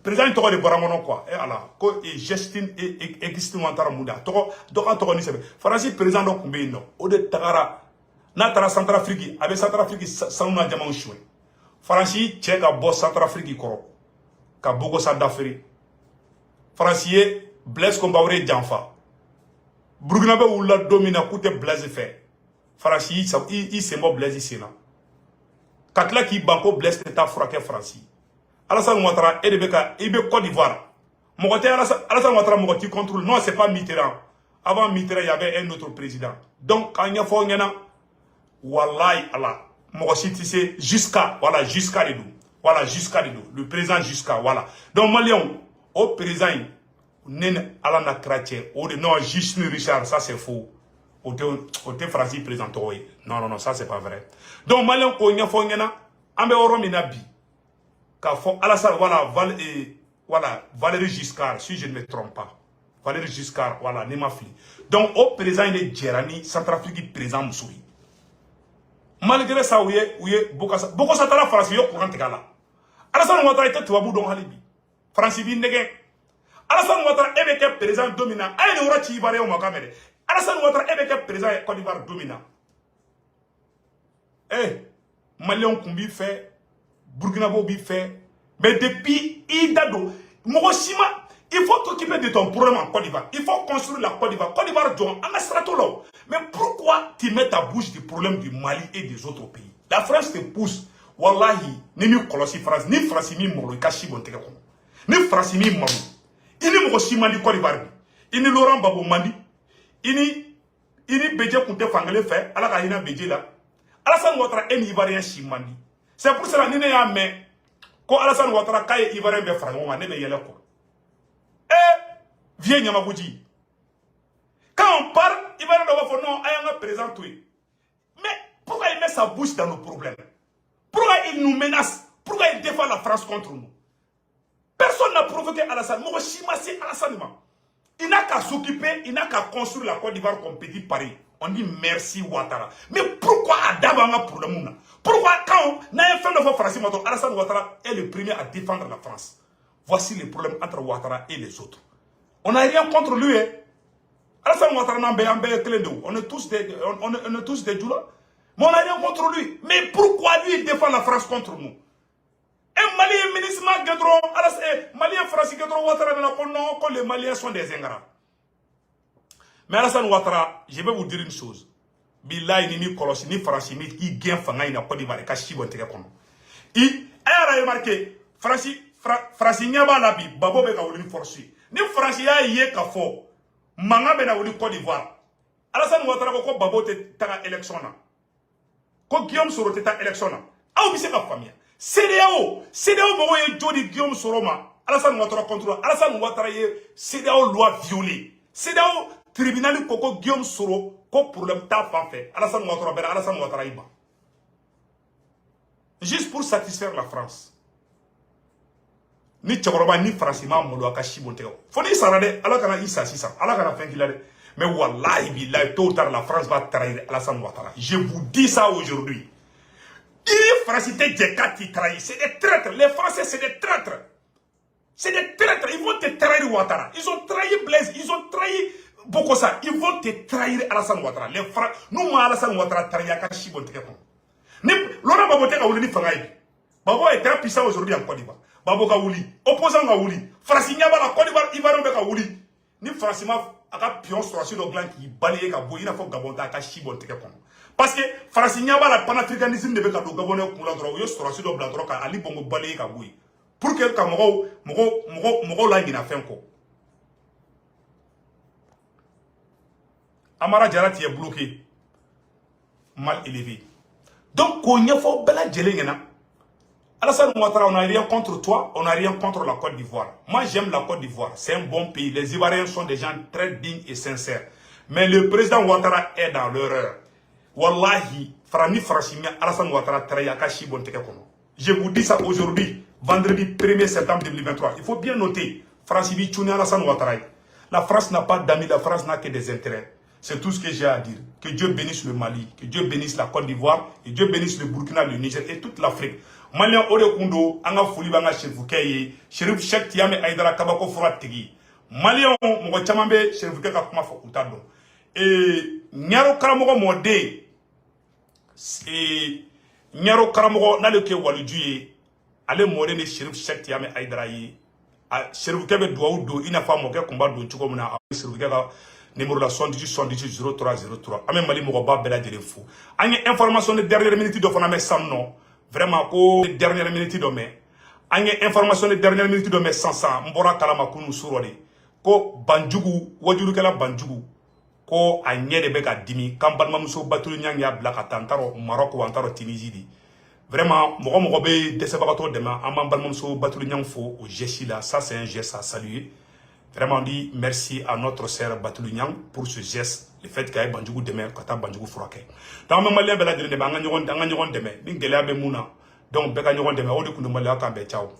président il de Boramono quoi. Et alors, et Justine et Christine Ouattara Mouda. Toko ni sebe. France président donc combien non. Ode Takara. Natara Centrafrique, avec Centrafrique, Sanouna Diamant Choué. Franci, tchèque à boss Centrafrique Koro. Ka Bogosa d'Afrique. Francier, Blaise Compaoré Djanfa. Burkinabé ou la domina coûte Blaise fait. Franci, il s'est mort Blaise ici là. Katla qui banco Blaise t'es à fraquer Franci. Alassane Ouattara, Edebeka, Ibe Côte d'Ivoire. Mon côté, Alassane Ouattara, mon côté contrôle. Non, c'est pas Mitterrand. Avant Mitterrand, il y avait un autre président. Donc, quand il y a fort, Wallahi Allah, Mogositise jusqu'à, voilà, jusqu'à les deux. Voilà, jusqu'à les deux. Le président jusqu'à, voilà. Donc, Malion, au président, Nen Alana Kratche, au de non, juste Richard, ça c'est faux. Au te Francis président, non, ça c'est pas vrai. Donc, Malion, au Nya Fongena, Ambe Orominabi, Kafo, Alassane, voilà, Valérie Giscard, si je ne me trompe pas. Valérie Giscard, voilà, Nemafli. Donc, au président, il est Djerani, Centrafrique, président Moussouri. Malgré ça, Bokosa tala France yo courant tegala. Alassane Ouattara était tuabou don halibi. France bi ndege. Alassane Ouattara ebeke président dominant. Aye ne ora ci Ivoire o makamere. Alassane Ouattara ebeke président Côte d'Ivoire dominant. Malien kumbi fait, Burkinabé bi fait. Mais depuis Idado, Mogosima, il faut t'occuper de ton problème en Côte d'Ivoire. Il faut construire la Côte d'Ivoire. Côte d'Ivoire, mais pourquoi tu mets ta bouche des problèmes du Mali et des autres pays? La France te pousse. Wallahi, ni mi kolosi France, ni France mi molo, kashi bonteke kono. Ni France mi molo. Ini mokosi mandi Côte d'Ivoire. Ini Laurent Gbagbo mandi. Ini Bédé Kounté Fangele fait, ala ka ina Bédé là. Alassane Ouattara est Ivoirien chimandi. C'est pour cela que nous avons mis quand Alassane Ouattara est Ivoirien be frère, on va ne yele ko. Viens Nyamabouji. Quand on parle, il va nous dire non, il y a un président. Mais pourquoi il met sa bouche dans nos problèmes? Pourquoi il nous menace? Pourquoi il défend la France contre nous? Personne n'a provoqué Alassane. Moi, je suis massé Alassane. Il n'a qu'à s'occuper, il n'a qu'à construire la Côte d'Ivoire comme petit Paris. On dit merci Ouattara. Mais pourquoi Adam a un problème? Pourquoi quand on a fait de France, Alassane Ouattara est le premier à défendre la France? Voici le problème entre Ouattara et les autres. On n'a rien contre lui. Alassane Ouattara on est tous des djoulas. Mais on n'a rien contre lui. Mais pourquoi lui il défend la France contre nous? Un Malien ministre Malien français Ouattara non, que les Maliens sont des ingrats. Mais Alassane Ouattara, je vais vous dire une chose. Billahi ni kolosi ni français qui gagne fanga ina Côte d'Ivoire ka chibo nteke kono. Il a remarqué français nyaba la bi babo be ka wuli force. Ni français ya yé ka fo manga be na wuli Côte d'Ivoire. Alassane Ouattara ko babo te ta élection na. Ko Guillaume Soro te ta élection na. Aw bi se ka famille. CEDEAO babo ye jodi Guillaume Soro ma. Alassane Ouattara contrôle. Alassane Ouattara ye CEDEAO loi violée. CEDEAO tribunal koko Guillaume Soro ko problème ta fan fait Alassane Ouattara bera Alassane Ouattara iba juste pour satisfaire la France ni tchokoroba ni francima molo akashi bonte foni sarade ala kana isa sisa ala kana fenkilade mais wallahi billahi tôt ou tard la France va trahir Alassane Ouattara. Je vous dis ça aujourd'hui. Les Français qui trahissent, c'est des traîtres. Les Français c'est des traîtres. C'est des traîtres. Ils vont te trahir Ouattara. Ils ont trahi Blaise, ils ont trahi Bokosa. Ils vont te trahir Alassane Ouattara. Les Français, nous Alassane Ouattara trahi akashi bonte ni Laurent Gbagbo ka wuli ni fangaï. Gbagbo est très puissant aujourd'hui en Côte d'Ivoire. Gbagbo ka wuli, opposant ka wuli. France nyaba la Côte d'Ivoire, Ivoirien ka wuli. Ni francima aka pion sur le gland qui balaye ka boy na fo Gabon ta ka shibon teke kon parce que France nyaba la panafricanisme de be ka do Gabonais kula dro yo sur le blanc dro ka ali bongo balaye ka boy pour que ka mogo la ngina fenko Amara Diarra est bloqué mal élevé donc ko nyafo bela jelengena Alassane Ouattara, on n'a rien contre toi, on n'a rien contre la Côte d'Ivoire. Moi, j'aime la Côte d'Ivoire. C'est un bon pays. Les Ivoiriens sont des gens très dignes et sincères. Mais le président Ouattara est dans l'erreur. Wallahi, Frani Frachimia, Alassane Ouattara, Trayakashi Bontekekono. Je vous dis ça aujourd'hui, vendredi 1er septembre 2023. Il faut bien noter, Francibi Tchouni Alassane Ouattara. La France n'a pas d'amis, la France n'a que des intérêts. C'est tout ce que j'ai à dire. Que Dieu bénisse le Mali, que Dieu bénisse la Côte d'Ivoire, que Dieu bénisse le Burkina, le Niger et toute l'Afrique. Malien ode kundo anga fuli banga chefuke Chérif Cheikh Tiame Aïdara Kabako Fura Tigi. Malien mo chamambe chefuke ka kuma fo utado. Nyaro karamogo mode nyaro karamogo na le ke walujuye ale mode ne Chérif Cheikh Tiame Aïdara yi chefuke be do ina fa mo ke kumba do chuko muna chefuke ka numéro la 78 0303 ame mali mo ba bela jere fou. Anye information de dernière minute do fona me samno. Vraiment, ko dernière minute do me. Anye information de dernière minute do me sansa mbora kalama kunu surode. Ko banjugu wajuru kala banjugu. Ko anye de beka dimi kambalma muso batulu nyang ya blaka tantaro Maroc ou antaro Tunisie di. Vraiment, mogo be desebagato dema ambalma muso batulu nyang fo au geshi là, ça c'est un geste à saluer. Vraiment dit merci à notre sœur Batulu Nyang pour ce geste, le fait qu'elle banjugu demain kata banjugu frake. Dans le malien bela de banga nyogon deme, ni gelea be muna. Donc beka nyogon deme o de kunu malia kambe ciao.